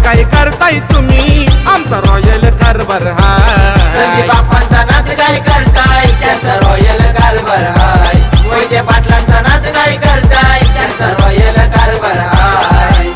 काय करताय तुम्ही आमचा रॉयल कारभार हाय बाप्पांचा नाद काय करताय त्यांचा रॉयल कारभार हाय मोहिते पाटलांचा नाद काय करताय त्यांचा रॉयल कारभार हाय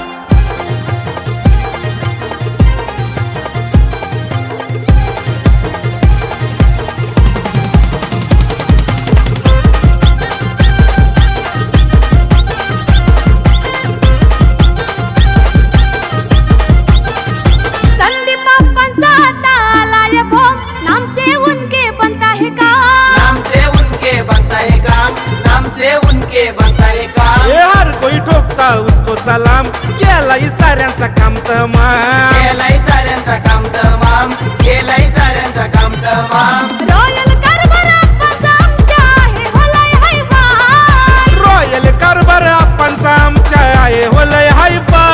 हर कोई ठोकता उसको सलाम केलाय साऱ्यांचा काम तमाम केलाय साऱ्यांचा काम तमाम केलाय साऱ्यांचा काम तमाम रॉयल कारभार आप्पांचा आमच्या आहे होलाय हाय फाय रॉयल कारभार आप्पांचा आमच्या आहे होलय हाय फाय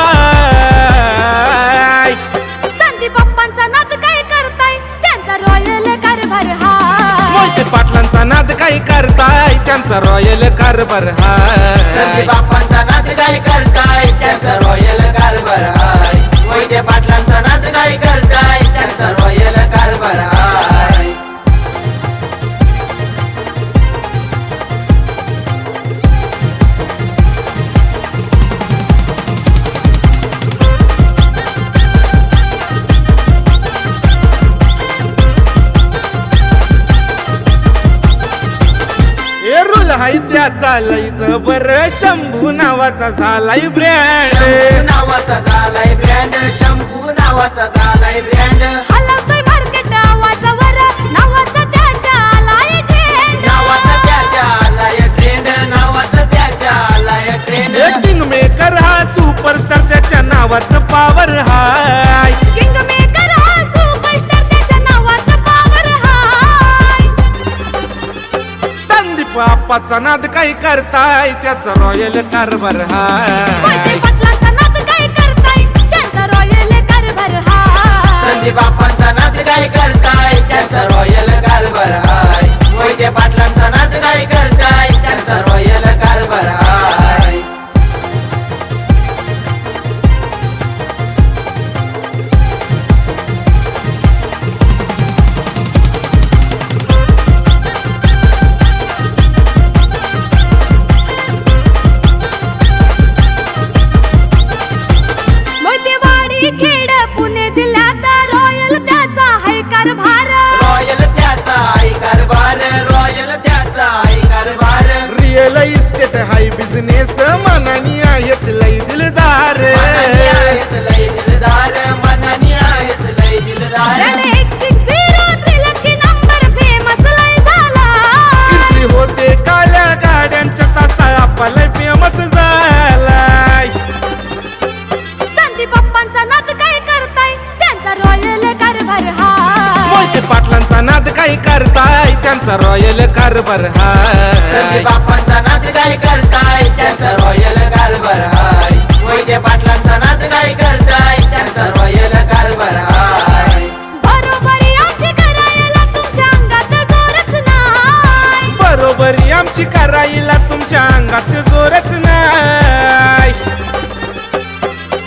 संदीप आप्पांचा नाद काय करताय त्यांचा रॉयल कारभार हाय मोहिते पाटलांचा नाद काय करताय त्यांचा रॉयल कारभार हाय बाप्पांचा नाद काय करताय त्यांचा रॉयल कारभार हाय मोहिते पाटलांचा नाद काय करताय त्यांचा रॉयल कारभार हाय एरुल हाय त्याचा लय जबर शंभू नावाचा झालाय ब्रँड शंभू नावाचा झालाय ब्रँड शंभू नावाचा झालाय ब्रँड हलवतोय मार्केट आवाजावर नावाचा त्याच्या आलाय ट्रेंड नावाचा त्याच्या आलाय ट्रेंड नावाचा त्याच्या आलाय ट्रेंड किंग मेकर हा सुपरस्टार त्याच्या नावात पावर हाय किंग मेकर हा सुपरस्टार त्याच्या नावात पावर हाय संदीप आप्पाचा नाद काय करताय त्याचा रॉयल कारभार मोहिते हाय पाटलांचा नाद काय करताय त्यांचा रॉयल कारभार हाय संदीप बाप्पांचा नाद काय करताय त्यांचा रॉयल कारभार हाय मोहिते पाटलांचा नाद काय करताय त्यांचा रॉयल कारभार हाय मोहितेवाडी खेड पुणे जिल्ह्यात रॉयल त्याचा हाय कारभार रॉयल त्याचा आहे कारभार रॉयल त्याचा आहे कारभार रिअल इस्टेट हाय बिझनेस मनानी आहेत लय दिलदार मनानी आहेत लय दिलदार मनानी आहेत लय दिलदार त्याने 160 त्रिलकी नंबर फेमस लय झाला एंट्री होते काल्या गाड्यांच्या तासा आपला फेमस झालाय संदीप बाप्पांचा नाद काय करताय त्यांचा रॉयल कारभार हाय मोहिते पाटलांचा नाद काय करताय त्यांचा रॉयल कारभार संदीप हाय बाप्पांचा नाद काय करताय त्यांचा रॉयल कारभार हाय मोहिते पाटलांचा नाद काय करताय त्यांचा रॉयल कारभार हाय बरोबरी आमची करायला तुमच्या अंगात जोरच नाही बरोबरी आमची करायला तुमच्या अंगात जोरच नाही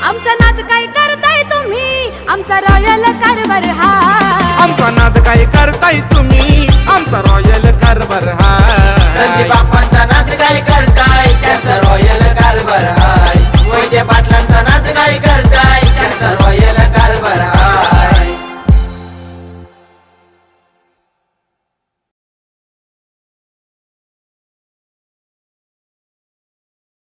आमचा नाद काय करताय तुम्ही आमचा रॉयल कारभार हाय आमचा नाद काय करताय तुम्ही आमचा रॉयल कारभार संदीप हाय बाप्पांचा नाद काय करताय त्यांचा रॉयल कारभार हाय मोहिते पाटलांचा नाद काय